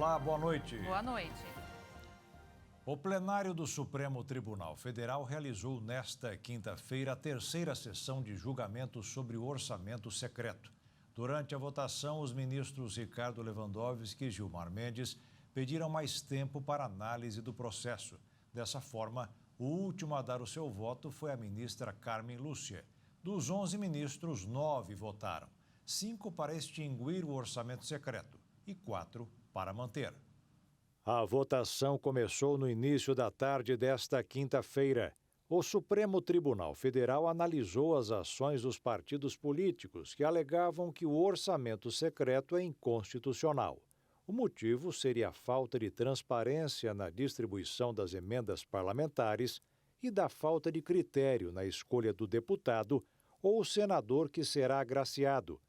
Olá, boa noite. Boa noite. O plenário do Supremo Tribunal Federal realizou nesta quinta-feira a terceira sessão de julgamento sobre o orçamento secreto. Durante a votação, os ministros Ricardo Lewandowski e Gilmar Mendes pediram mais tempo para análise do processo. Dessa forma, o último a dar o seu voto foi a ministra Carmen Lúcia. Dos 11 ministros, 9 votaram. 5 para extinguir o orçamento secreto e 4 para manter. A votação começou no início da tarde desta quinta-feira. O Supremo Tribunal Federal analisou as ações dos partidos políticos que alegavam que o orçamento secreto é inconstitucional. O motivo seria a falta de transparência na distribuição das emendas parlamentares e da falta de critério na escolha do deputado ou senador que será agraciado.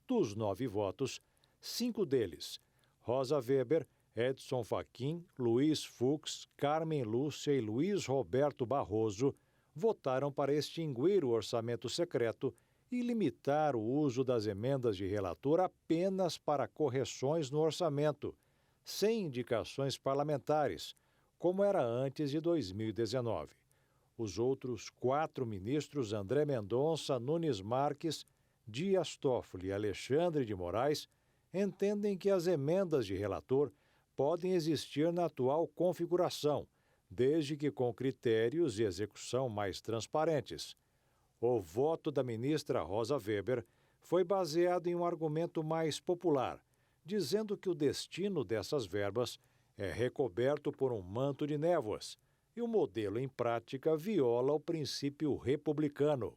Dos 9 votos, 5 deles, Rosa Weber, Edson Fachin, Luiz Fux, Carmen Lúcia e Luiz Roberto Barroso, votaram para extinguir o orçamento secreto e limitar o uso das emendas de relator apenas para correções no orçamento, sem indicações parlamentares, como era antes de 2019. Os outros 4 ministros, André Mendonça, Nunes Marques, Dias Toffoli e Alexandre de Moraes, entendem que as emendas de relator podem existir na atual configuração, desde que com critérios e execução mais transparentes. O voto da ministra Rosa Weber foi baseado em um argumento mais popular, dizendo que o destino dessas verbas é recoberto por um manto de névoas, e o modelo em prática viola o princípio republicano.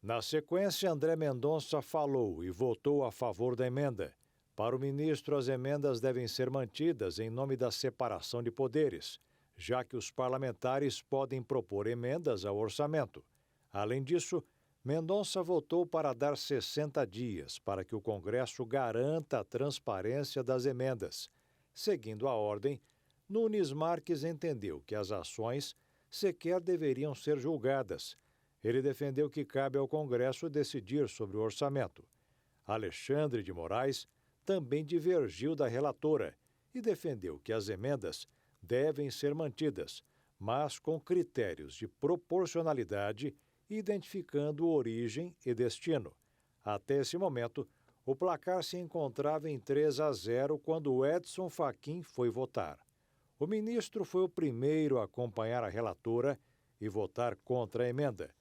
Na sequência, André Mendonça falou e votou a favor da emenda. Para o ministro, as emendas devem ser mantidas em nome da separação de poderes, já que os parlamentares podem propor emendas ao orçamento. Além disso, Mendonça votou para dar 60 dias para que o Congresso garanta a transparência das emendas. Seguindo a ordem, Nunes Marques entendeu que as ações sequer deveriam ser julgadas. Ele defendeu que cabe ao Congresso decidir sobre o orçamento. Alexandre de Moraes também divergiu da relatora e defendeu que as emendas devem ser mantidas, mas com critérios de proporcionalidade, identificando origem e destino. Até esse momento, o placar se encontrava em 3-0 quando Edson Fachin foi votar. O ministro foi o primeiro a acompanhar a relatora e votar contra a emenda.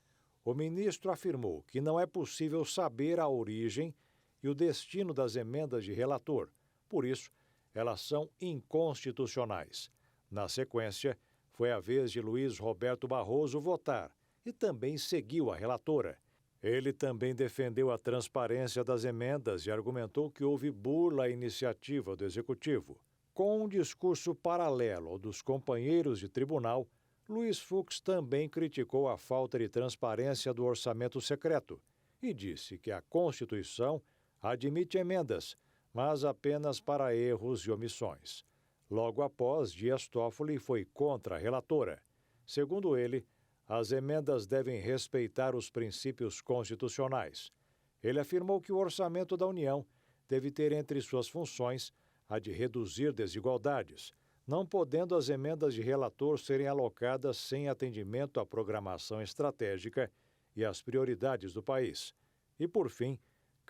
O ministro afirmou que não é possível saber a origem e o destino das emendas de relator. Por isso, elas são inconstitucionais. Na sequência, foi a vez de Luiz Roberto Barroso votar e também seguiu a relatora. Ele também defendeu a transparência das emendas e argumentou que houve burla à iniciativa do Executivo. Com um discurso paralelo ao dos companheiros de tribunal, Luiz Fux também criticou a falta de transparência do orçamento secreto e disse que a Constituição admite emendas, mas apenas para erros e omissões. Logo após, Dias Toffoli foi contra a relatora. Segundo ele, as emendas devem respeitar os princípios constitucionais. Ele afirmou que o orçamento da União deve ter entre suas funções a de reduzir desigualdades, não podendo as emendas de relator serem alocadas sem atendimento à programação estratégica e às prioridades do país. E, por fim,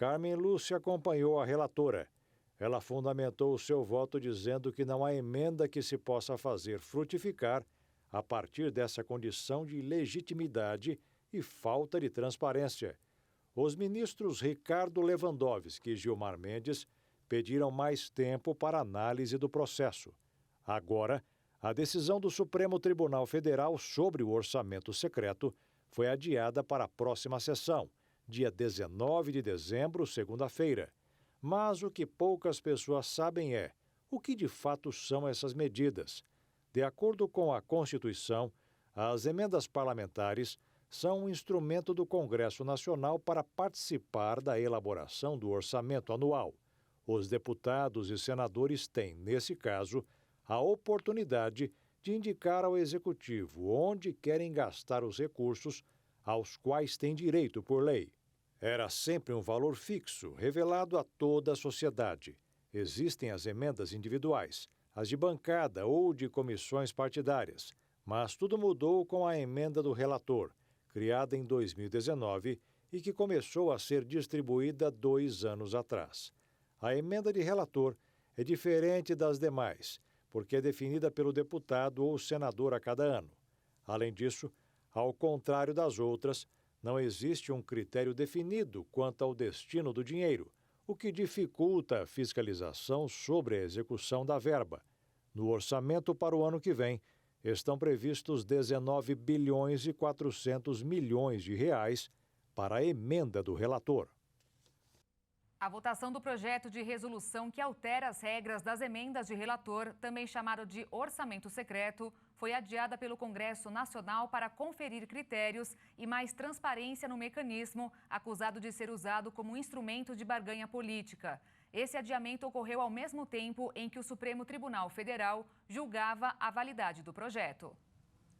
Carmen Lúcia acompanhou a relatora. Ela fundamentou o seu voto dizendo que não há emenda que se possa fazer frutificar a partir dessa condição de legitimidade e falta de transparência. Os ministros Ricardo Lewandowski e Gilmar Mendes pediram mais tempo para análise do processo. Agora, a decisão do Supremo Tribunal Federal sobre o orçamento secreto foi adiada para a próxima sessão, dia 19 de dezembro, segunda-feira. Mas o que poucas pessoas sabem é o que de fato são essas medidas. De acordo com a Constituição, as emendas parlamentares são um instrumento do Congresso Nacional para participar da elaboração do orçamento anual. Os deputados e senadores têm, nesse caso, a oportunidade de indicar ao Executivo onde querem gastar os recursos aos quais têm direito por lei. Era sempre um valor fixo, revelado a toda a sociedade. Existem as emendas individuais, as de bancada ou de comissões partidárias, mas tudo mudou com a emenda do relator, criada em 2019 e que começou a ser distribuída 2 anos atrás. A emenda de relator é diferente das demais, porque é definida pelo deputado ou senador a cada ano. Além disso, ao contrário das outras, não existe um critério definido quanto ao destino do dinheiro, o que dificulta a fiscalização sobre a execução da verba. No orçamento para o ano que vem, estão previstos 19 bilhões e 400 milhões de reais para a emenda do relator. A votação do projeto de resolução que altera as regras das emendas de relator, também chamado de orçamento secreto, foi adiada pelo Congresso Nacional para conferir critérios e mais transparência no mecanismo, acusado de ser usado como instrumento de barganha política. Esse adiamento ocorreu ao mesmo tempo em que o Supremo Tribunal Federal julgava a validade do projeto.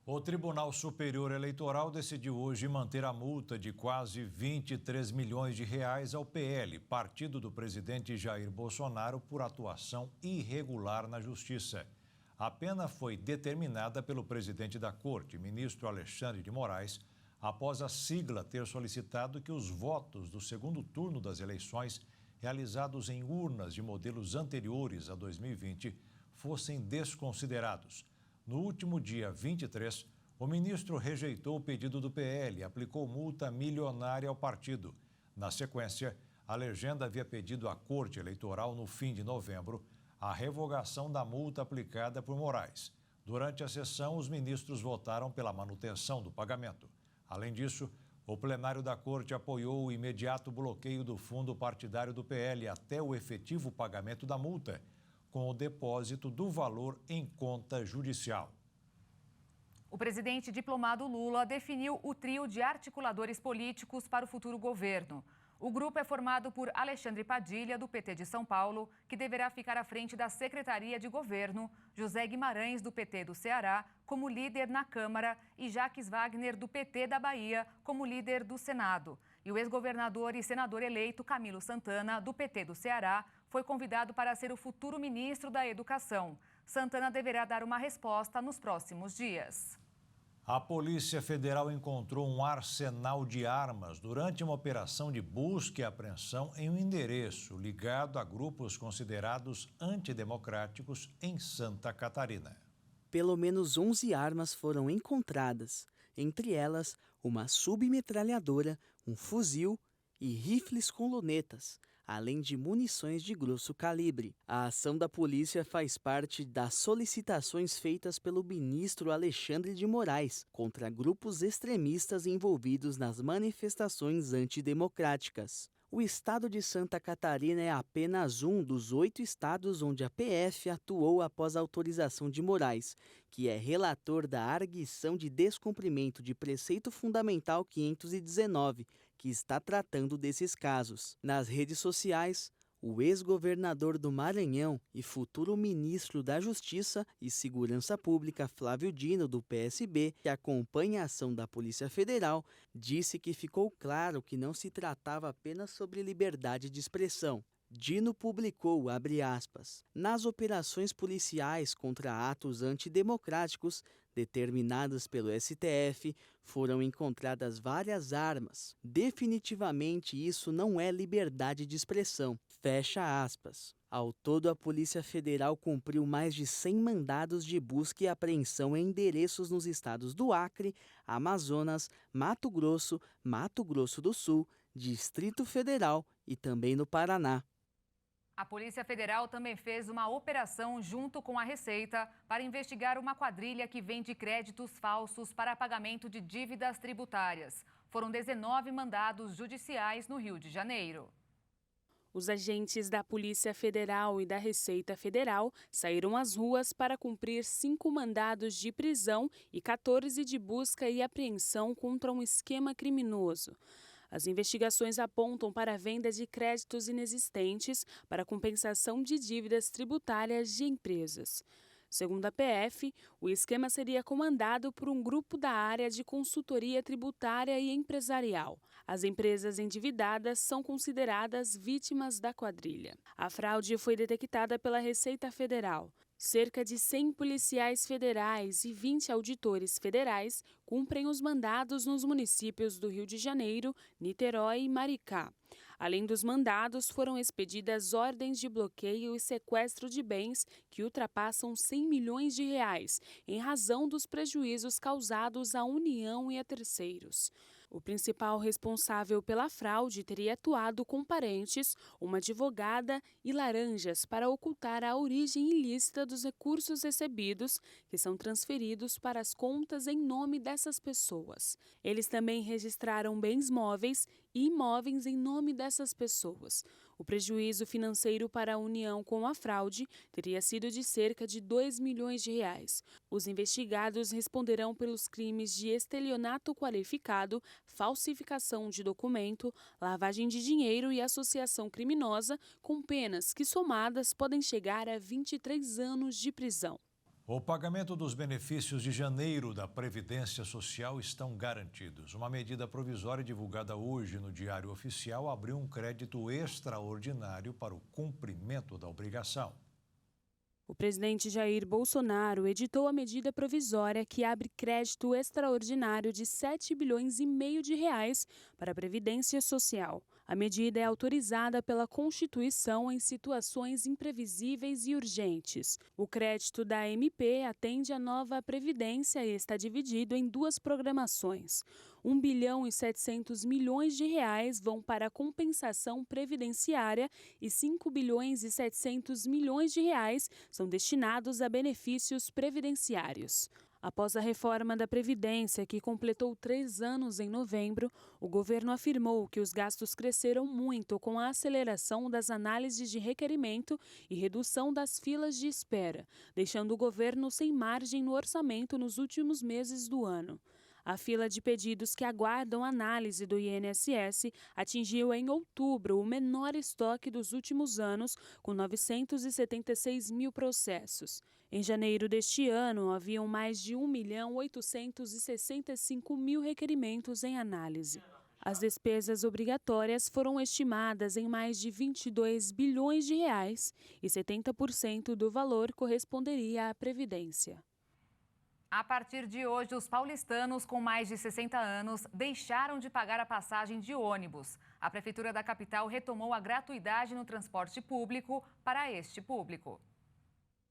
O Tribunal Superior Eleitoral decidiu hoje manter a multa de quase 23 milhões de reais ao PL, partido do presidente Jair Bolsonaro, por atuação irregular na Justiça. A pena foi determinada pelo presidente da Corte, ministro Alexandre de Moraes, após a sigla ter solicitado que os votos do segundo turno das eleições, realizados em urnas de modelos anteriores a 2020, fossem desconsiderados. No último dia 23, o ministro rejeitou o pedido do PL e aplicou multa milionária ao partido. Na sequência, a legenda havia pedido à Corte Eleitoral, no fim de novembro, a revogação da multa aplicada por Moraes. Durante a sessão, os ministros votaram pela manutenção do pagamento. Além disso, o plenário da Corte apoiou o imediato bloqueio do fundo partidário do PL até o efetivo pagamento da multa, com o depósito do valor em conta judicial. O presidente diplomado Lula definiu o trio de articuladores políticos para o futuro governo. O grupo é formado por Alexandre Padilha, do PT de São Paulo, que deverá ficar à frente da Secretaria de Governo, José Guimarães, do PT do Ceará, como líder na Câmara, e Jacques Wagner, do PT da Bahia, como líder do Senado. E o ex-governador e senador eleito Camilo Santana, do PT do Ceará, foi convidado para ser o futuro ministro da Educação. Santana deverá dar uma resposta nos próximos dias. A Polícia Federal encontrou um arsenal de armas durante uma operação de busca e apreensão em um endereço ligado a grupos considerados antidemocráticos em Santa Catarina. Pelo menos 11 armas foram encontradas, entre elas uma submetralhadora, um fuzil e rifles com lunetas, além de munições de grosso calibre. A ação da polícia faz parte das solicitações feitas pelo ministro Alexandre de Moraes contra grupos extremistas envolvidos nas manifestações antidemocráticas. O estado de Santa Catarina é apenas um dos 8 estados onde a PF atuou após a autorização de Moraes, que é relator da arguição de descumprimento de preceito fundamental 519, que está tratando desses casos. Nas redes sociais, o ex-governador do Maranhão e futuro ministro da Justiça e Segurança Pública, Flávio Dino, do PSB, que acompanha a ação da Polícia Federal, disse que ficou claro que não se tratava apenas sobre liberdade de expressão. Dino publicou, abre aspas, nas operações policiais contra atos antidemocráticos determinadas pelo STF, foram encontradas várias armas. Definitivamente isso não é liberdade de expressão. Fecha aspas. Ao todo, a Polícia Federal cumpriu mais de 100 mandados de busca e apreensão em endereços nos estados do Acre, Amazonas, Mato Grosso do Sul, Distrito Federal e também no Paraná. A Polícia Federal também fez uma operação junto com a Receita para investigar uma quadrilha que vende créditos falsos para pagamento de dívidas tributárias. Foram 19 mandados judiciais no Rio de Janeiro. Os agentes da Polícia Federal e da Receita Federal saíram às ruas para cumprir 5 mandados de prisão e 14 de busca e apreensão contra um esquema criminoso. As investigações apontam para a venda de créditos inexistentes para compensação de dívidas tributárias de empresas. Segundo a PF, o esquema seria comandado por um grupo da área de consultoria tributária e empresarial. As empresas endividadas são consideradas vítimas da quadrilha. A fraude foi detectada pela Receita Federal. Cerca de 100 policiais federais e 20 auditores federais cumprem os mandados nos municípios do Rio de Janeiro, Niterói e Maricá. Além dos mandados, foram expedidas ordens de bloqueio e sequestro de bens que ultrapassam 100 milhões de reais, em razão dos prejuízos causados à União e a terceiros. O principal responsável pela fraude teria atuado com parentes, uma advogada e laranjas para ocultar a origem ilícita dos recursos recebidos, que são transferidos para as contas em nome dessas pessoas. Eles também registraram bens móveis e imóveis em nome dessas pessoas. O prejuízo financeiro para a União com a fraude teria sido de cerca de 2 milhões de reais. Os investigados responderão pelos crimes de estelionato qualificado, falsificação de documento, lavagem de dinheiro e associação criminosa, com penas que, somadas, podem chegar a 23 anos de prisão. O pagamento dos benefícios de janeiro da Previdência Social estão garantidos. Uma medida provisória divulgada hoje no Diário Oficial abriu um crédito extraordinário para o cumprimento da obrigação. O presidente Jair Bolsonaro editou a medida provisória que abre crédito extraordinário de 7 bilhões e meio de reais para a Previdência Social. A medida é autorizada pela Constituição em situações imprevisíveis e urgentes. O crédito da MP atende à nova Previdência e está dividido em duas programações. 1 bilhão e 700 milhões de reais vão para a compensação previdenciária e 5 bilhões e 700 milhões de reais são destinados a benefícios previdenciários. Após a reforma da Previdência, que completou 3 anos em novembro, o governo afirmou que os gastos cresceram muito com a aceleração das análises de requerimento e redução das filas de espera, deixando o governo sem margem no orçamento nos últimos meses do ano. A fila de pedidos que aguardam análise do INSS atingiu em outubro o menor estoque dos últimos anos, com 976 mil processos. Em janeiro deste ano, haviam mais de 1.865.000 requerimentos em análise. As despesas obrigatórias foram estimadas em mais de 22 bilhões de reais e 70% do valor corresponderia à Previdência. A partir de hoje, os paulistanos com mais de 60 anos deixaram de pagar a passagem de ônibus. A Prefeitura da capital retomou a gratuidade no transporte público para este público.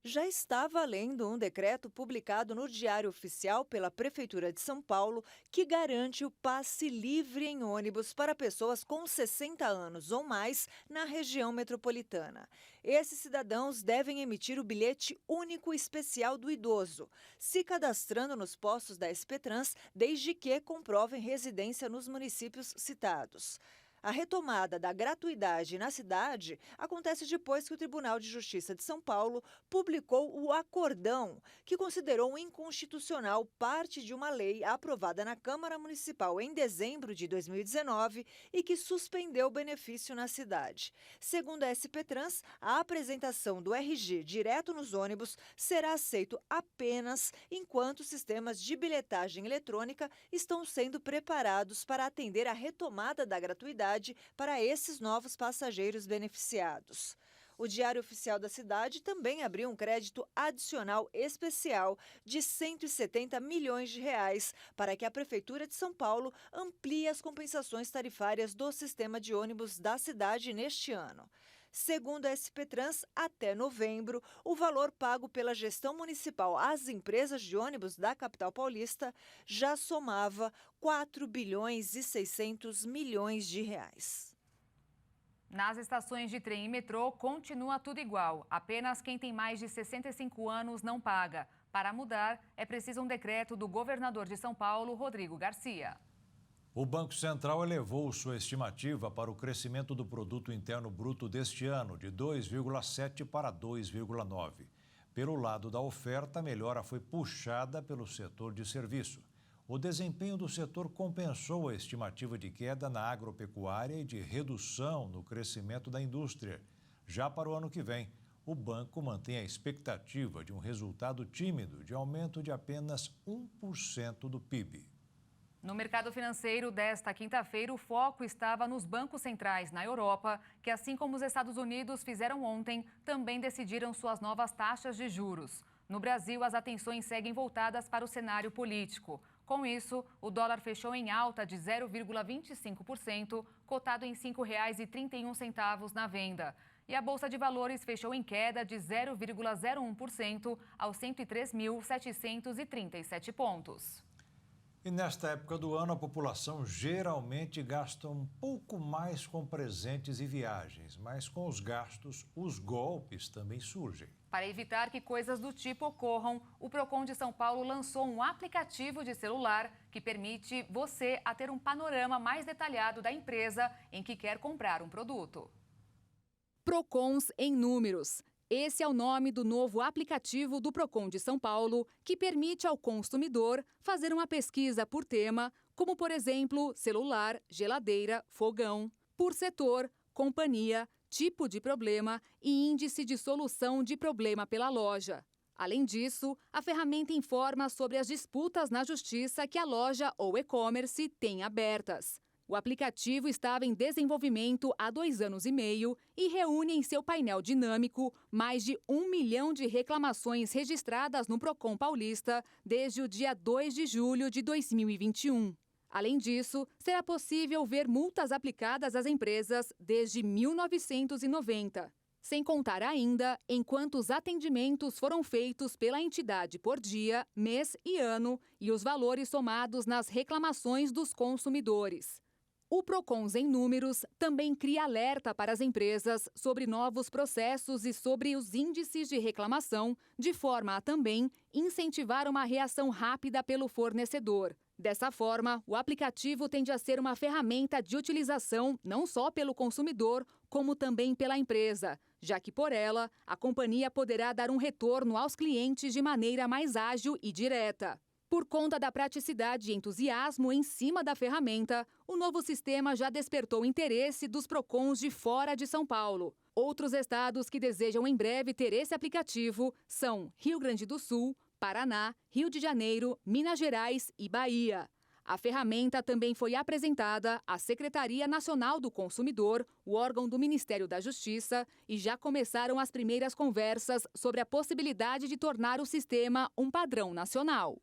Já está valendo um decreto publicado no Diário Oficial pela Prefeitura de São Paulo que garante o passe livre em ônibus para pessoas com 60 anos ou mais na região metropolitana. Esses cidadãos devem emitir o bilhete único especial do idoso, se cadastrando nos postos da SP-Trans, desde que comprovem residência nos municípios citados. A retomada da gratuidade na cidade acontece depois que o Tribunal de Justiça de São Paulo publicou o acordão, que considerou inconstitucional parte de uma lei aprovada na Câmara Municipal em dezembro de 2019 e que suspendeu o benefício na cidade. Segundo a SP-Trans, a apresentação do RG direto nos ônibus será aceito apenas enquanto sistemas de bilhetagem eletrônica estão sendo preparados para atender a retomada da gratuidade para esses novos passageiros beneficiados. O Diário Oficial da cidade também abriu um crédito adicional especial de 170 milhões de reais para que a Prefeitura de São Paulo amplie as compensações tarifárias do sistema de ônibus da cidade neste ano. Segundo a SP-Trans, até novembro, o valor pago pela gestão municipal às empresas de ônibus da capital paulista já somava 4 bilhões e 600 milhões de reais. Nas estações de trem e metrô, continua tudo igual. Apenas quem tem mais de 65 anos não paga. Para mudar, é preciso um decreto do governador de São Paulo, Rodrigo Garcia. O Banco Central elevou sua estimativa para o crescimento do Produto Interno Bruto deste ano, de 2,7% para 2,9%. Pelo lado da oferta, a melhora foi puxada pelo setor de serviço. O desempenho do setor compensou a estimativa de queda na agropecuária e de redução no crescimento da indústria. Já para o ano que vem, o banco mantém a expectativa de um resultado tímido de aumento de apenas 1% do PIB. No mercado financeiro desta quinta-feira, o foco estava nos bancos centrais na Europa, que, assim como os Estados Unidos fizeram ontem, também decidiram suas novas taxas de juros. No Brasil, as atenções seguem voltadas para o cenário político. Com isso, o dólar fechou em alta de 0,25%, cotado em R$ 5,31 na venda. E a Bolsa de Valores fechou em queda de 0,01% aos 103.737 pontos. E nesta época do ano, a população geralmente gasta um pouco mais com presentes e viagens, mas com os gastos, os golpes também surgem. Para evitar que coisas do tipo ocorram, o Procon de São Paulo lançou um aplicativo de celular que permite você a ter um panorama mais detalhado da empresa em que quer comprar um produto. Procons em Números. Esse é o nome do novo aplicativo do Procon de São Paulo, que permite ao consumidor fazer uma pesquisa por tema, como, por exemplo, celular, geladeira, fogão, por setor, companhia, tipo de problema e índice de solução de problema pela loja. Além disso, a ferramenta informa sobre as disputas na justiça que a loja ou e-commerce tem abertas. O aplicativo estava em desenvolvimento há 2 anos e meio e reúne em seu painel dinâmico mais de 1 milhão de reclamações registradas no Procon Paulista desde o dia 2 de julho de 2021. Além disso, será possível ver multas aplicadas às empresas desde 1990. Sem contar ainda em quantos atendimentos foram feitos pela entidade por dia, mês e ano e os valores somados nas reclamações dos consumidores. O Procons em Números também cria alerta para as empresas sobre novos processos e sobre os índices de reclamação, de forma a também incentivar uma reação rápida pelo fornecedor. Dessa forma, o aplicativo tende a ser uma ferramenta de utilização não só pelo consumidor, como também pela empresa, já que por ela, a companhia poderá dar um retorno aos clientes de maneira mais ágil e direta. Por conta da praticidade e entusiasmo em cima da ferramenta, o novo sistema já despertou interesse dos Procons de fora de São Paulo. Outros estados que desejam em breve ter esse aplicativo são Rio Grande do Sul, Paraná, Rio de Janeiro, Minas Gerais e Bahia. A ferramenta também foi apresentada à Secretaria Nacional do Consumidor, o órgão do Ministério da Justiça, e já começaram as primeiras conversas sobre a possibilidade de tornar o sistema um padrão nacional.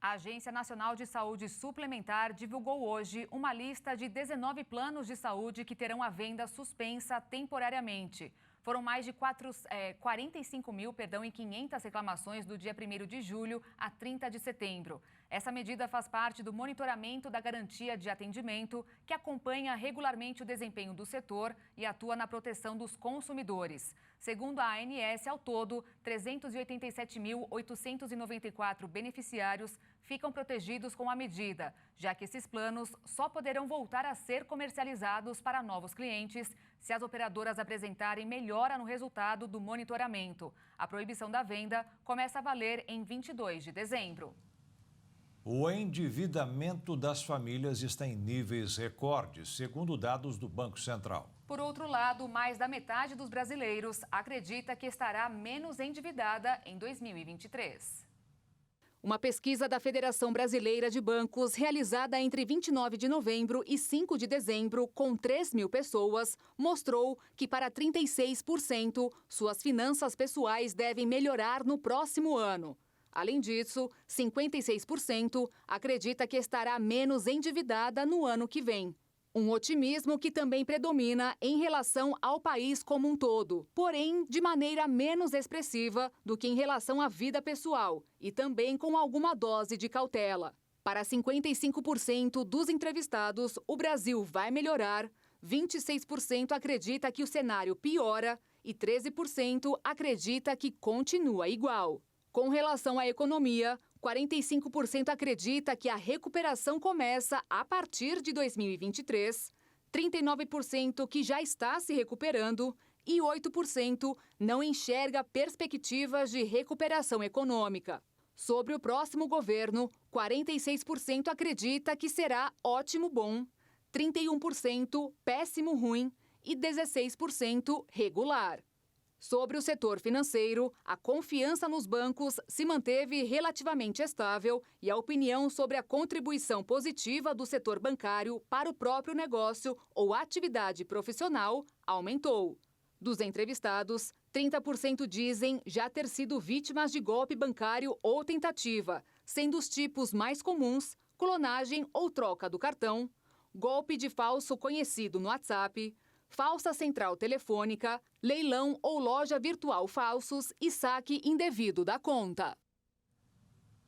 A Agência Nacional de Saúde Suplementar divulgou hoje uma lista de 19 planos de saúde que terão a venda suspensa temporariamente. Foram mais de 45.500 reclamações do dia 1º de julho a 30 de setembro. Essa medida faz parte do monitoramento da garantia de atendimento, que acompanha regularmente o desempenho do setor e atua na proteção dos consumidores. Segundo a ANS, ao todo, 387.894 beneficiários ficam protegidos com a medida, já que esses planos só poderão voltar a ser comercializados para novos clientes se as operadoras apresentarem melhora no resultado do monitoramento. A proibição da venda começa a valer em 22 de dezembro. O endividamento das famílias está em níveis recordes, segundo dados do Banco Central. Por outro lado, mais da metade dos brasileiros acredita que estará menos endividada em 2023. Uma pesquisa da Federação Brasileira de Bancos, realizada entre 29 de novembro e 5 de dezembro, com 3.000 pessoas, mostrou que para 36% suas finanças pessoais devem melhorar no próximo ano. Além disso, 56% acredita que estará menos endividada no ano que vem. Um otimismo que também predomina em relação ao país como um todo, porém de maneira menos expressiva do que em relação à vida pessoal e também com alguma dose de cautela. Para 55% dos entrevistados, o Brasil vai melhorar, 26% acredita que o cenário piora e 13% acredita que continua igual. Com relação à economia, 45% acredita que a recuperação começa a partir de 2023, 39% que já está se recuperando e 8% não enxerga perspectivas de recuperação econômica. Sobre o próximo governo, 46% acredita que será ótimo bom, 31% péssimo ruim e 16% regular. Sobre o setor financeiro, a confiança nos bancos se manteve relativamente estável e a opinião sobre a contribuição positiva do setor bancário para o próprio negócio ou atividade profissional aumentou. Dos entrevistados, 30% dizem já ter sido vítimas de golpe bancário ou tentativa, sendo os tipos mais comuns clonagem ou troca do cartão, golpe de falso conhecido no WhatsApp, falsa central telefônica, leilão ou loja virtual falsos e saque indevido da conta.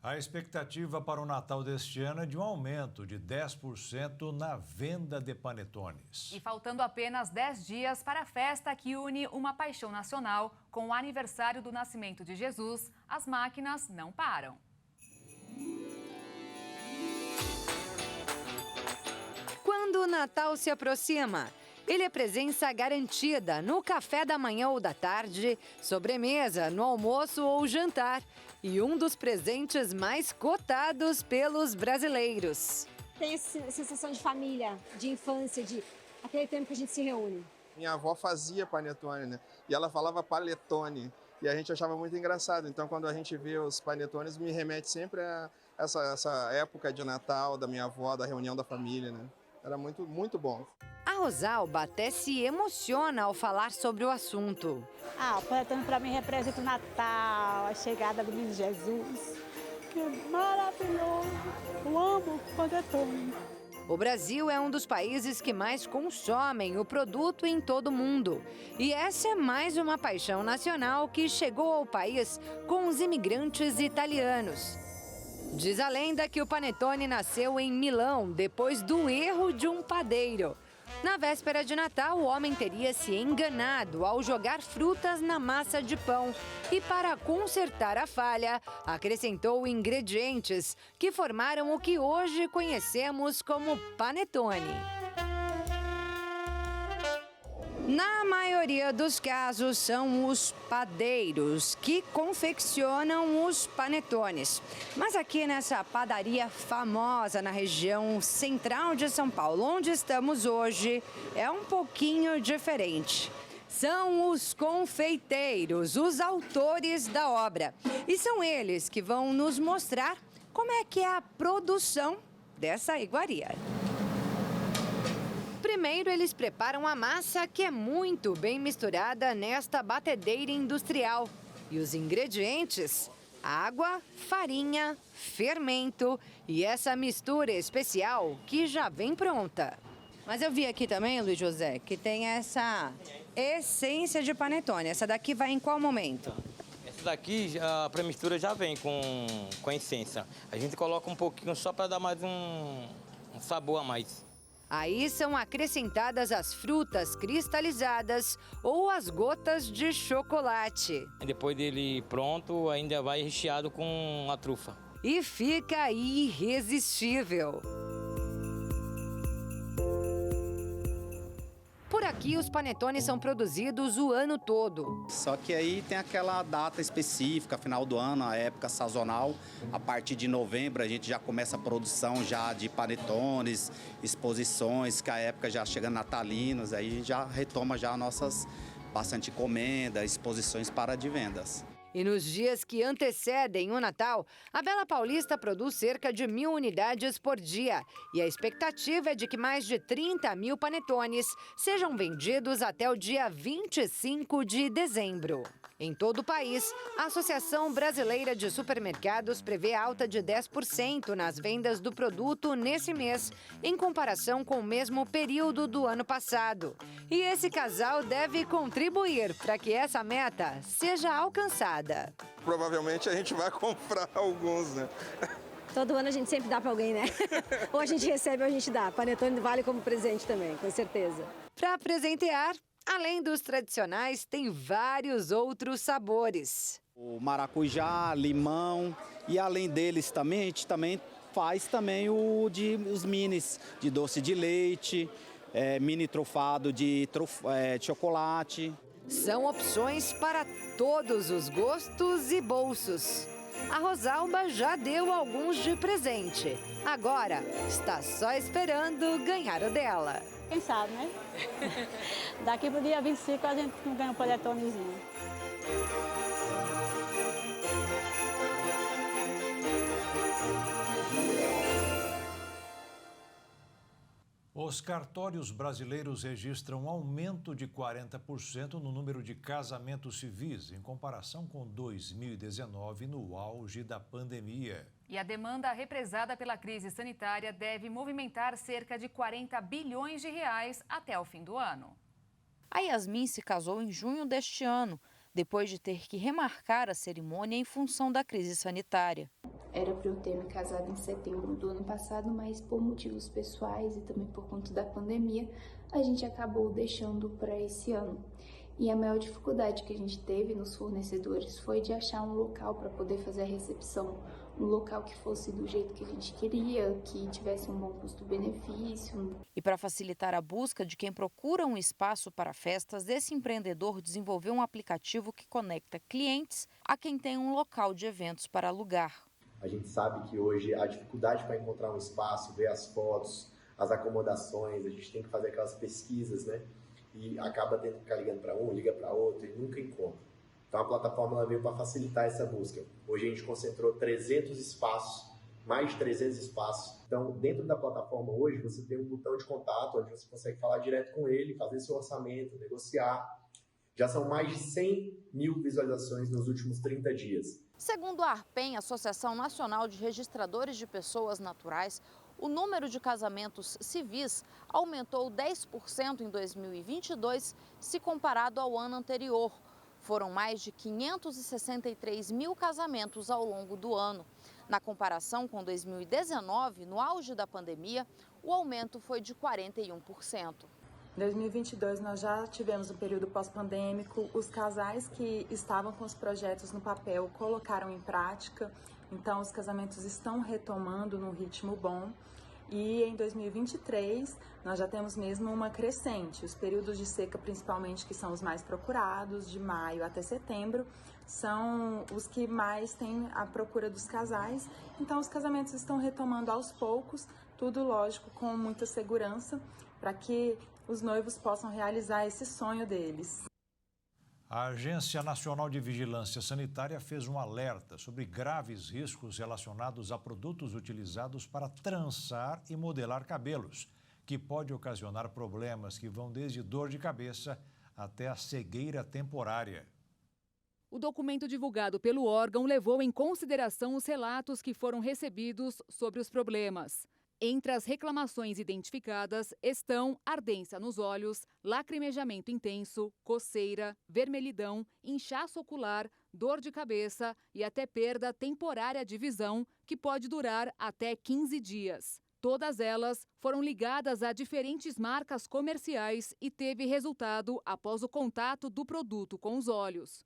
A expectativa para o Natal deste ano é de um aumento de 10% na venda de panetones. E faltando apenas 10 dias para a festa que une uma paixão nacional com o aniversário do nascimento de Jesus, as máquinas não param. Quando o Natal se aproxima, ele é presença garantida no café da manhã ou da tarde, sobremesa, no almoço ou jantar. E um dos presentes mais cotados pelos brasileiros. Tem essa sensação de família, de infância, de aquele tempo que a gente se reúne. Minha avó fazia panetone, né? E ela falava paletone. E a gente achava muito engraçado. Então, quando a gente vê os panetones, me remete sempre a essa época de Natal da minha avó, da reunião da família, né? Era muito, muito bom. A Rosalba até se emociona ao falar sobre o assunto. O panetone para mim representa o Natal, a chegada do menino Jesus. Que é maravilhoso. Eu amo o panetone. O Brasil é um dos países que mais consomem o produto em todo o mundo. E essa é mais uma paixão nacional que chegou ao país com os imigrantes italianos. Diz a lenda que o panetone nasceu em Milão depois do erro de um padeiro. Na véspera de Natal, o homem teria se enganado ao jogar frutas na massa de pão e, para consertar a falha, acrescentou ingredientes que formaram o que hoje conhecemos como panetone. Na maioria dos casos, são os padeiros que confeccionam os panetones. Mas aqui nessa padaria famosa na região central de São Paulo, onde estamos hoje, é um pouquinho diferente. São os confeiteiros, os autores da obra. E são eles que vão nos mostrar como é que é a produção dessa iguaria. Primeiro, eles preparam a massa, que é muito bem misturada nesta batedeira industrial. E os ingredientes? Água, farinha, fermento e essa mistura especial que já vem pronta. Mas eu vi aqui também, Luiz José, que tem essa essência de panetone. Essa daqui vai em qual momento? Essa daqui, a pré-mistura já vem com a essência. A gente coloca um pouquinho só para dar mais um sabor a mais. Aí são acrescentadas as frutas cristalizadas ou as gotas de chocolate. Depois dele pronto, ainda vai recheado com a trufa. E fica irresistível. Por aqui, os panetones são produzidos o ano todo. Só que aí tem aquela data específica, final do ano, a época sazonal. A partir de novembro a gente já começa a produção já de panetones, exposições, que a época já chega natalinos, aí a gente já retoma já nossas bastante encomenda, exposições para de vendas. E nos dias que antecedem o Natal, a Bela Paulista produz cerca de 1.000 unidades por dia. E a expectativa é de que mais de 30.000 panetones sejam vendidos até o dia 25 de dezembro. Em todo o país, a Associação Brasileira de Supermercados prevê alta de 10% nas vendas do produto nesse mês, em comparação com o mesmo período do ano passado. E esse casal deve contribuir para que essa meta seja alcançada. Provavelmente a gente vai comprar alguns, né? Todo ano a gente sempre dá para alguém, né? Ou a gente recebe ou a gente dá. Panetone vale como presente também, com certeza. Para presentear, além dos tradicionais, tem vários outros sabores. O maracujá, limão e além deles também, a gente também faz também os minis de doce de leite, mini trufado de chocolate. São opções para todos os gostos e bolsos. A Rosalba já deu alguns de presente. Agora está só esperando ganhar o dela. Quem sabe, né? Daqui pro dia 25 a gente não ganha um panetonezinho. Os cartórios brasileiros registram um aumento de 40% no número de casamentos civis, em comparação com 2019, no auge da pandemia. E a demanda represada pela crise sanitária deve movimentar cerca de 40 bilhões de reais até o fim do ano. A Yasmin se casou em junho deste ano, depois de ter que remarcar a cerimônia em função da crise sanitária. Era para eu ter me casado em setembro do ano passado, mas por motivos pessoais e também por conta da pandemia, a gente acabou deixando para esse ano. E a maior dificuldade que a gente teve nos fornecedores foi de achar um local para poder fazer a recepção, um local que fosse do jeito que a gente queria, que tivesse um bom custo-benefício. E para facilitar a busca de quem procura um espaço para festas, esse empreendedor desenvolveu um aplicativo que conecta clientes a quem tem um local de eventos para alugar. A gente sabe que hoje a dificuldade para encontrar um espaço, ver as fotos, as acomodações, a gente tem que fazer aquelas pesquisas, né? E acaba tendo que ficar ligando para um, liga para outro e nunca encontra. Então a plataforma ela veio para facilitar essa busca. Hoje a gente concentrou 300 espaços, mais de 300 espaços. Então dentro da plataforma hoje você tem um botão de contato onde você consegue falar direto com ele, fazer seu orçamento, negociar. Já são mais de 100 mil visualizações nos últimos 30 dias. Segundo a ARPEN, Associação Nacional de Registradores de Pessoas Naturais, o número de casamentos civis aumentou 10% em 2022, se comparado ao ano anterior. Foram mais de 563 mil casamentos ao longo do ano. Na comparação com 2019, no auge da pandemia, o aumento foi de 41%. Em 2022, nós já tivemos um período pós-pandêmico. Os casais que estavam com os projetos no papel colocaram em prática. Então, os casamentos estão retomando num ritmo bom. E em 2023, nós já temos mesmo uma crescente. Os períodos de seca, principalmente, que são os mais procurados, de maio até setembro, são os que mais têm a procura dos casais. Então, os casamentos estão retomando aos poucos, tudo, lógico, com muita segurança, para que os noivos possam realizar esse sonho deles. A Agência Nacional de Vigilância Sanitária fez um alerta sobre graves riscos relacionados a produtos utilizados para trançar e modelar cabelos, que pode ocasionar problemas que vão desde dor de cabeça até a cegueira temporária. O documento divulgado pelo órgão levou em consideração os relatos que foram recebidos sobre os problemas. Entre as reclamações identificadas estão ardência nos olhos, lacrimejamento intenso, coceira, vermelhidão, inchaço ocular, dor de cabeça e até perda temporária de visão, que pode durar até 15 dias. Todas elas foram ligadas a diferentes marcas comerciais e teve resultado após o contato do produto com os olhos.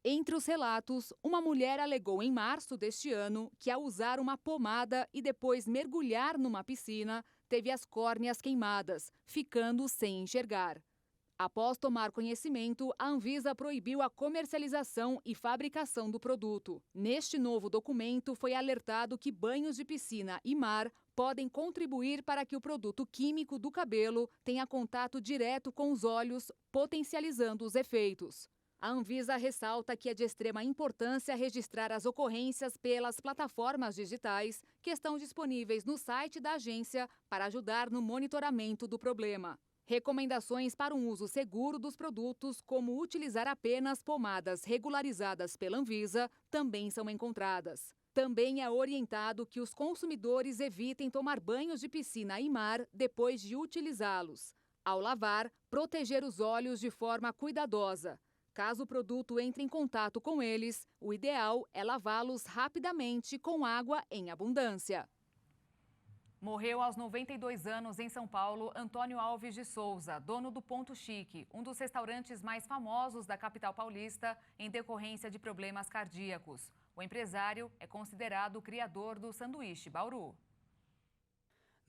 Entre os relatos, uma mulher alegou em março deste ano que, ao usar uma pomada e depois mergulhar numa piscina, teve as córneas queimadas, ficando sem enxergar. Após tomar conhecimento, a Anvisa proibiu a comercialização e fabricação do produto. Neste novo documento, foi alertado que banhos de piscina e mar podem contribuir para que o produto químico do cabelo tenha contato direto com os olhos, potencializando os efeitos. A Anvisa ressalta que é de extrema importância registrar as ocorrências pelas plataformas digitais que estão disponíveis no site da agência para ajudar no monitoramento do problema. Recomendações para um uso seguro dos produtos, como utilizar apenas pomadas regularizadas pela Anvisa, também são encontradas. Também é orientado que os consumidores evitem tomar banhos de piscina e mar depois de utilizá-los. Ao lavar, proteger os olhos de forma cuidadosa. Caso o produto entre em contato com eles, o ideal é lavá-los rapidamente com água em abundância. Morreu aos 92 anos em São Paulo Antônio Alves de Souza, dono do Ponto Chique, um dos restaurantes mais famosos da capital paulista, em decorrência de problemas cardíacos. O empresário é considerado o criador do sanduíche Bauru.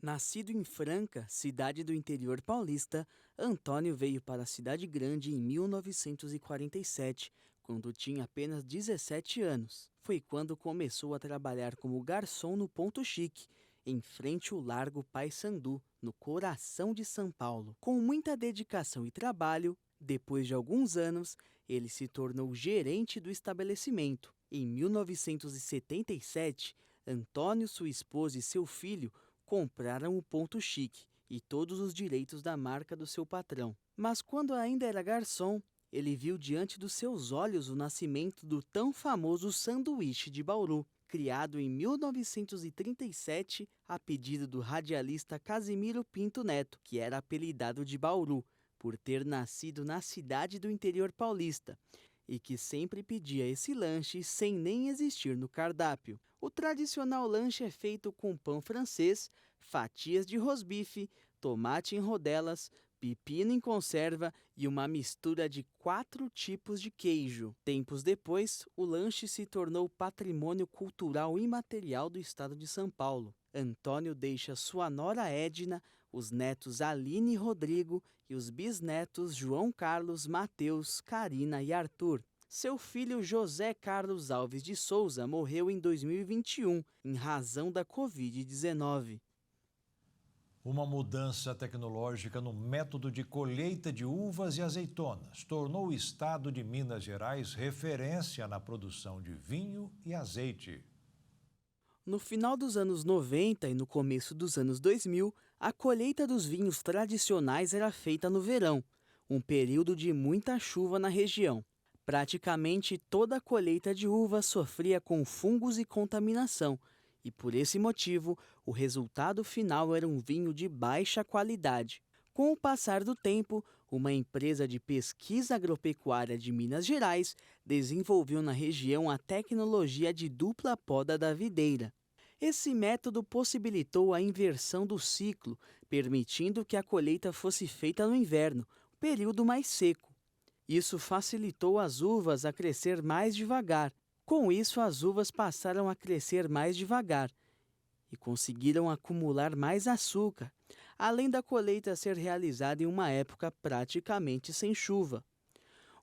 Nascido em Franca, cidade do interior paulista, Antônio veio para a cidade grande em 1947, quando tinha apenas 17 anos. Foi quando começou a trabalhar como garçom no Ponto Chique, em frente ao Largo Paissandu, no coração de São Paulo. Com muita dedicação e trabalho, depois de alguns anos, ele se tornou gerente do estabelecimento. Em 1977, Antônio, sua esposa e seu filho compraram o Ponto Chique e todos os direitos da marca do seu patrão. Mas quando ainda era garçom, ele viu diante dos seus olhos o nascimento do tão famoso sanduíche de Bauru, criado em 1937 a pedido do radialista Casimiro Pinto Neto, que era apelidado de Bauru, por ter nascido na cidade do interior paulista, e que sempre pedia esse lanche sem nem existir no cardápio. O tradicional lanche é feito com pão francês, fatias de rosbife, tomate em rodelas, pepino em conserva e uma mistura de 4 tipos de queijo. Tempos depois, o lanche se tornou patrimônio cultural imaterial do estado de São Paulo. Antônio deixa sua nora Edna, os netos Aline e Rodrigo e os bisnetos João Carlos, Mateus, Karina e Arthur. Seu filho José Carlos Alves de Souza morreu em 2021, em razão da Covid-19. Uma mudança tecnológica no método de colheita de uvas e azeitonas tornou o estado de Minas Gerais referência na produção de vinho e azeite. No final dos anos 90 e no começo dos anos 2000, a colheita dos vinhos tradicionais era feita no verão, um período de muita chuva na região. Praticamente toda a colheita de uvas sofria com fungos e contaminação, e por esse motivo, o resultado final era um vinho de baixa qualidade. Com o passar do tempo, uma empresa de pesquisa agropecuária de Minas Gerais desenvolveu na região a tecnologia de dupla poda da videira. Esse método possibilitou a inversão do ciclo, permitindo que a colheita fosse feita no inverno, período mais seco. Isso facilitou as uvas a crescer mais devagar. Com isso, as uvas passaram a crescer mais devagar e conseguiram acumular mais açúcar, além da colheita ser realizada em uma época praticamente sem chuva.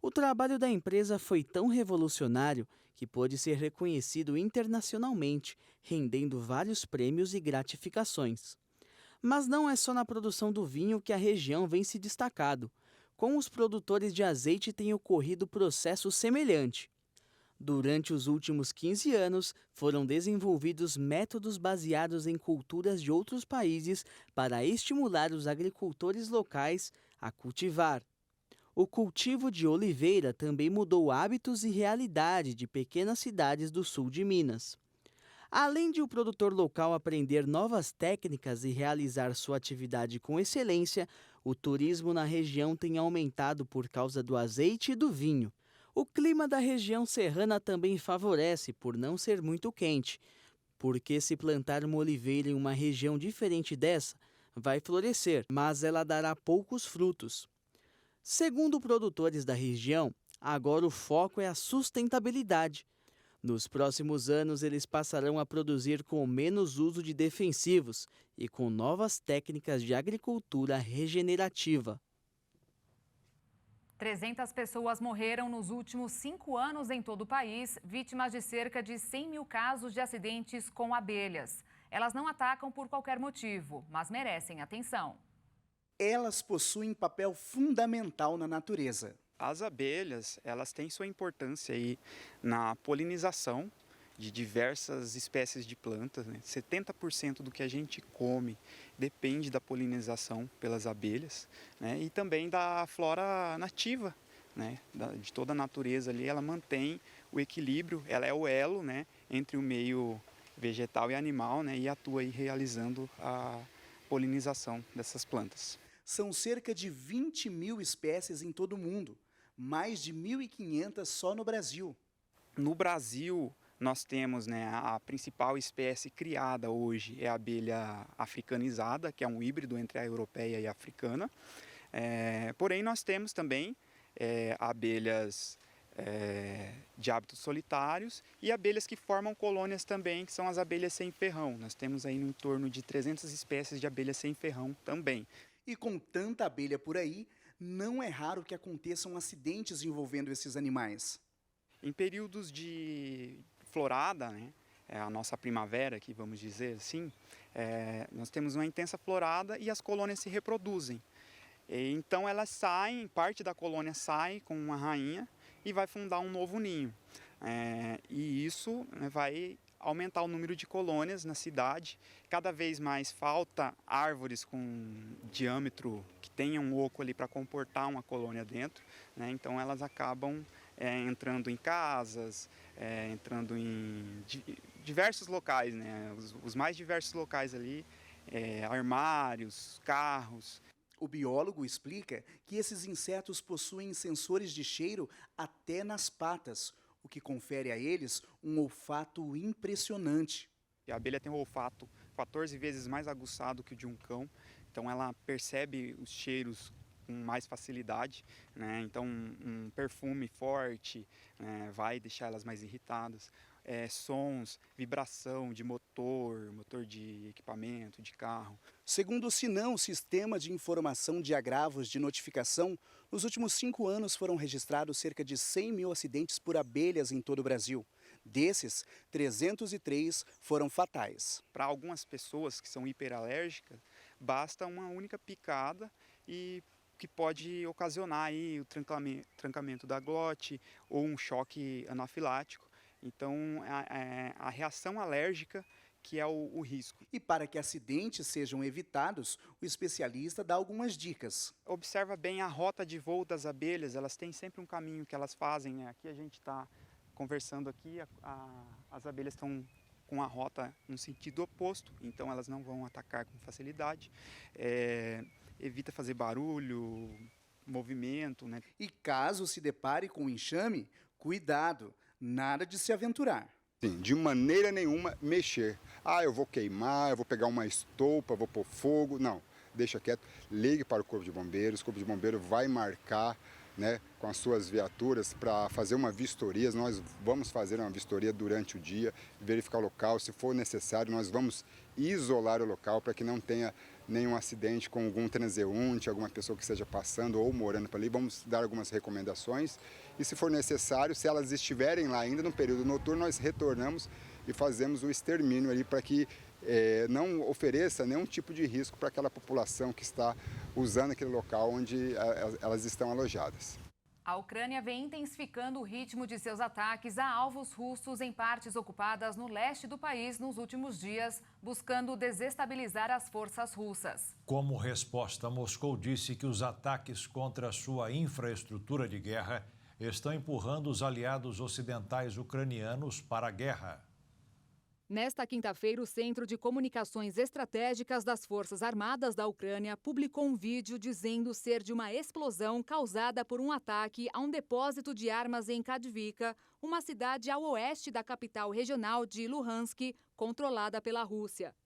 O trabalho da empresa foi tão revolucionário que pôde ser reconhecido internacionalmente, rendendo vários prêmios e gratificações. Mas não é só na produção do vinho que a região vem se destacando. Com os produtores de azeite tem ocorrido processo semelhante. Durante os últimos 15 anos, foram desenvolvidos métodos baseados em culturas de outros países para estimular os agricultores locais a cultivar. O cultivo de oliveira também mudou hábitos e realidade de pequenas cidades do sul de Minas. Além de o produtor local aprender novas técnicas e realizar sua atividade com excelência, o turismo na região tem aumentado por causa do azeite e do vinho. O clima da região serrana também favorece por não ser muito quente, porque se plantar uma oliveira em uma região diferente dessa, vai florescer, mas ela dará poucos frutos. Segundo produtores da região, agora o foco é a sustentabilidade. Nos próximos anos, eles passarão a produzir com menos uso de defensivos e com novas técnicas de agricultura regenerativa. 300 pessoas morreram nos últimos 5 anos em todo o país, vítimas de cerca de 100 mil casos de acidentes com abelhas. Elas não atacam por qualquer motivo, mas merecem atenção. Elas possuem papel fundamental na natureza. As abelhas, elas têm sua importância aí na polinização de diversas espécies de plantas, né? 70% do que a gente come depende da polinização pelas abelhas, né? E também da flora nativa, né? De toda a natureza ali, ela mantém o equilíbrio, ela é o elo, né? Entre o meio vegetal e animal, né? E atua aí realizando a polinização dessas plantas. São cerca de 20 mil espécies em todo o mundo, mais de 1.500 só no Brasil. No Brasil, nós temos, né, a principal espécie criada hoje é a abelha africanizada, que é um híbrido entre a europeia e a africana. Porém, nós temos também abelhas de hábitos solitários e abelhas que formam colônias também, que são as abelhas sem ferrão. Nós temos aí em torno de 300 espécies de abelhas sem ferrão também. E com tanta abelha por aí, não é raro que aconteçam acidentes envolvendo esses animais. Em períodos de florada, né, a nossa primavera, aqui, vamos dizer assim, nós temos uma intensa florada e as colônias se reproduzem. Então elas saem, parte da colônia sai com uma rainha e vai fundar um novo ninho. E isso vai aumentar o número de colônias na cidade. Cada vez mais falta árvores com diâmetro que tenham um oco ali para comportar uma colônia dentro, né? Então elas acabam entrando em casas, entrando em diversos locais, né? Os mais diversos locais ali, armários, carros. O biólogo explica que esses insetos possuem sensores de cheiro até nas patas, o que confere a eles um olfato impressionante. A abelha tem um olfato 14 vezes mais aguçado que o de um cão, então ela percebe os cheiros com mais facilidade, né? Então um perfume forte, né, vai deixar elas mais irritadas. Sons, vibração de motor de equipamento, de carro. Segundo o Sinam, Sistema de Informação de Agravos de Notificação, nos últimos 5 anos foram registrados cerca de 100 mil acidentes por abelhas em todo o Brasil. Desses, 303 foram fatais. Para algumas pessoas que são hiperalérgicas, basta uma única picada e que pode ocasionar aí o trancamento da glote ou um choque anafilático. Então, a reação alérgica que é o risco. E para que acidentes sejam evitados, o especialista dá algumas dicas. Observa bem a rota de voo das abelhas, elas têm sempre um caminho que elas fazem, né? Aqui a gente está conversando aqui, as abelhas estão com a rota no sentido oposto, então elas não vão atacar com facilidade. Evita fazer barulho, movimento, né? E caso se depare com enxame, cuidado! Nada de se aventurar. Sim, de maneira nenhuma mexer. Eu vou queimar, eu vou pegar uma estopa, vou pôr fogo. Não, deixa quieto. Ligue para o Corpo de Bombeiros. O Corpo de Bombeiro vai marcar, né, com as suas viaturas para fazer uma vistoria. Nós vamos fazer uma vistoria durante o dia, verificar o local. Se for necessário, nós vamos isolar o local para que não tenha nenhum acidente com algum transeunte, alguma pessoa que esteja passando ou morando por ali. Vamos dar algumas recomendações e, se for necessário, se elas estiverem lá ainda no período noturno, nós retornamos e fazemos o extermínio ali para que não ofereça nenhum tipo de risco para aquela população que está usando aquele local onde elas estão alojadas. A Ucrânia vem intensificando o ritmo de seus ataques a alvos russos em partes ocupadas no leste do país nos últimos dias, buscando desestabilizar as forças russas. Como resposta, Moscou disse que os ataques contra sua infraestrutura de guerra estão empurrando os aliados ocidentais ucranianos para a guerra. Nesta quinta-feira, o Centro de Comunicações Estratégicas das Forças Armadas da Ucrânia publicou um vídeo dizendo ser de uma explosão causada por um ataque a um depósito de armas em Kadivka, uma cidade ao oeste da capital regional de Luhansk, controlada pela Rússia.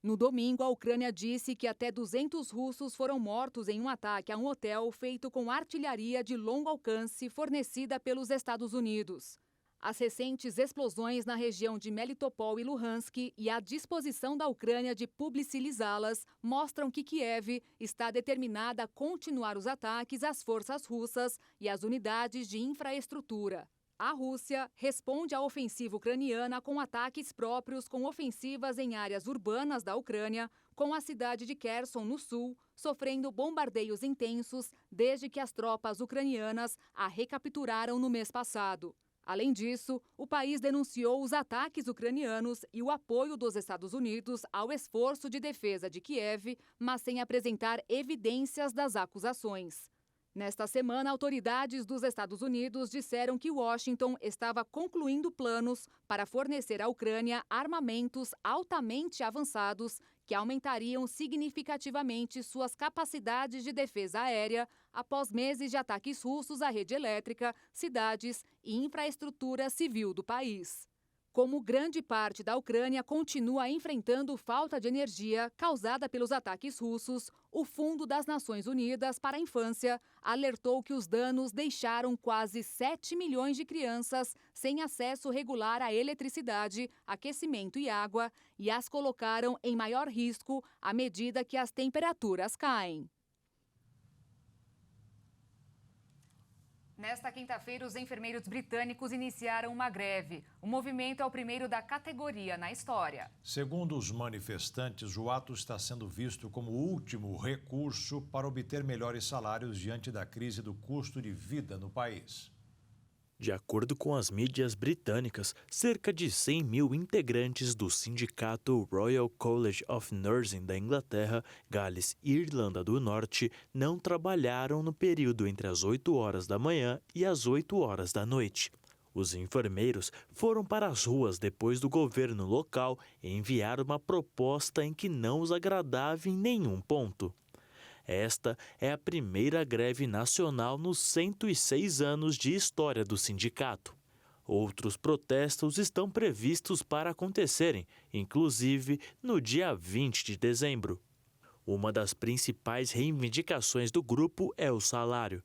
No domingo, a Ucrânia disse que até 200 russos foram mortos em um ataque a um hotel feito com artilharia de longo alcance fornecida pelos Estados Unidos. As recentes explosões na região de Melitopol e Luhansk e a disposição da Ucrânia de publicizá-las mostram que Kiev está determinada a continuar os ataques às forças russas e às unidades de infraestrutura. A Rússia responde à ofensiva ucraniana com ataques próprios com ofensivas em áreas urbanas da Ucrânia, com a cidade de Kherson, no sul, sofrendo bombardeios intensos desde que as tropas ucranianas a recapturaram no mês passado. Além disso, o país denunciou os ataques ucranianos e o apoio dos Estados Unidos ao esforço de defesa de Kiev, mas sem apresentar evidências das acusações. Nesta semana, autoridades dos Estados Unidos disseram que Washington estava concluindo planos para fornecer à Ucrânia armamentos altamente avançados que aumentariam significativamente suas capacidades de defesa aérea após meses de ataques russos à rede elétrica, cidades e infraestrutura civil do país. Como grande parte da Ucrânia continua enfrentando falta de energia causada pelos ataques russos, o Fundo das Nações Unidas para a Infância alertou que os danos deixaram quase 7 milhões de crianças sem acesso regular à eletricidade, aquecimento e água e as colocaram em maior risco à medida que as temperaturas caem. Nesta quinta-feira, os enfermeiros britânicos iniciaram uma greve. O movimento é o primeiro da categoria na história. Segundo os manifestantes, o ato está sendo visto como o último recurso para obter melhores salários diante da crise do custo de vida no país. De acordo com as mídias britânicas, cerca de 100 mil integrantes do sindicato Royal College of Nursing da Inglaterra, Gales e Irlanda do Norte não trabalharam no período entre as 8 horas da manhã e as 8 horas da noite. Os enfermeiros foram para as ruas depois do governo local enviar uma proposta em que não os agradava em nenhum ponto. Esta é a primeira greve nacional nos 106 anos de história do sindicato. Outros protestos estão previstos para acontecerem, inclusive no dia 20 de dezembro. Uma das principais reivindicações do grupo é o salário.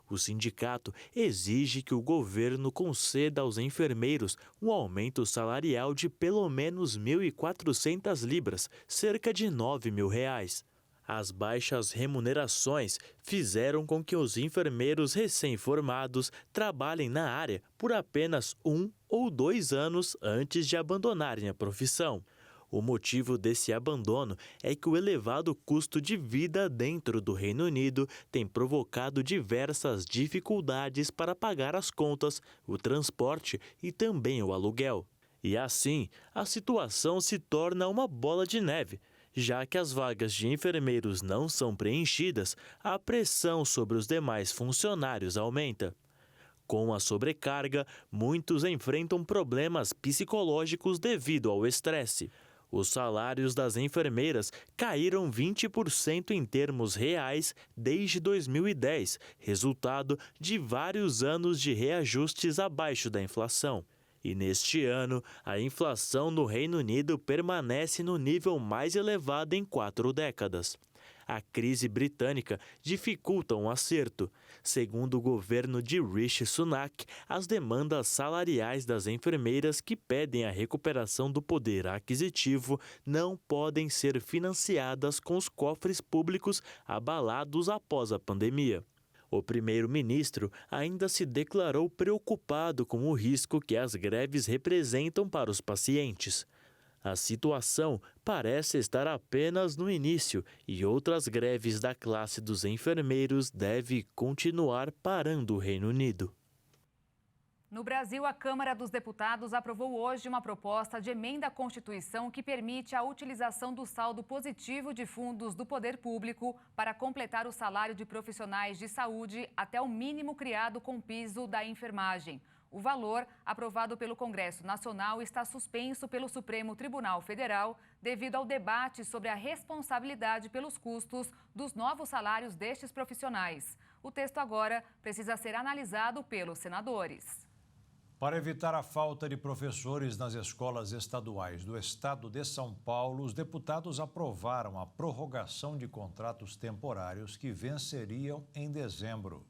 O sindicato exige que o governo conceda aos enfermeiros um aumento salarial de pelo menos 1.400 libras, cerca de R$ 9.000. As baixas remunerações fizeram com que os enfermeiros recém-formados trabalhem na área por apenas 1 ou 2 anos antes de abandonarem a profissão. O motivo desse abandono é que o elevado custo de vida dentro do Reino Unido tem provocado diversas dificuldades para pagar as contas, o transporte e também o aluguel. E assim, a situação se torna uma bola de neve. Já que as vagas de enfermeiros não são preenchidas, a pressão sobre os demais funcionários aumenta. Com a sobrecarga, muitos enfrentam problemas psicológicos devido ao estresse. Os salários das enfermeiras caíram 20% em termos reais desde 2010, resultado de vários anos de reajustes abaixo da inflação. E neste ano, a inflação no Reino Unido permanece no nível mais elevado em 4 décadas. A crise britânica dificulta um acerto. Segundo o governo de Rishi Sunak, as demandas salariais das enfermeiras que pedem a recuperação do poder aquisitivo não podem ser financiadas com os cofres públicos abalados após a pandemia. O primeiro-ministro ainda se declarou preocupado com o risco que as greves representam para os pacientes. A situação parece estar apenas no início e outras greves da classe dos enfermeiros devem continuar parando o Reino Unido. No Brasil, a Câmara dos Deputados aprovou hoje uma proposta de emenda à Constituição que permite a utilização do saldo positivo de fundos do poder público para completar o salário de profissionais de saúde até o mínimo criado com o piso da enfermagem. O valor, aprovado pelo Congresso Nacional, está suspenso pelo Supremo Tribunal Federal devido ao debate sobre a responsabilidade pelos custos dos novos salários destes profissionais. O texto agora precisa ser analisado pelos senadores. Para evitar a falta de professores nas escolas estaduais do estado de São Paulo, os deputados aprovaram a prorrogação de contratos temporários que venceriam em dezembro.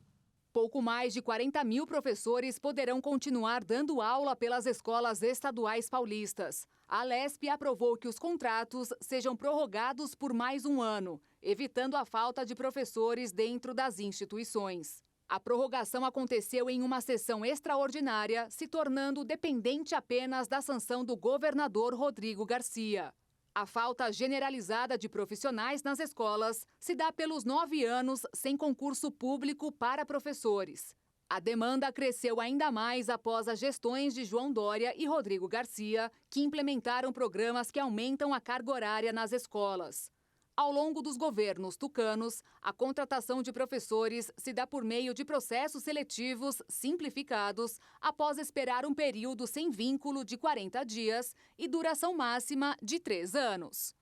Pouco mais de 40 mil professores poderão continuar dando aula pelas escolas estaduais paulistas. A Alesp aprovou que os contratos sejam prorrogados por mais um ano, evitando a falta de professores dentro das instituições. A prorrogação aconteceu em uma sessão extraordinária, se tornando dependente apenas da sanção do governador Rodrigo Garcia. A falta generalizada de profissionais nas escolas se dá pelos 9 anos sem concurso público para professores. A demanda cresceu ainda mais após as gestões de João Dória e Rodrigo Garcia, que implementaram programas que aumentam a carga horária nas escolas. Ao longo dos governos tucanos, a contratação de professores se dá por meio de processos seletivos simplificados após esperar um período sem vínculo de 40 dias e duração máxima de 3 anos.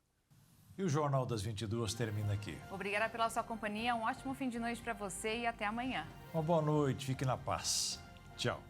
E o Jornal das 22 termina aqui. Obrigada pela sua companhia, um ótimo fim de noite para você e até amanhã. Uma boa noite, fique na paz. Tchau.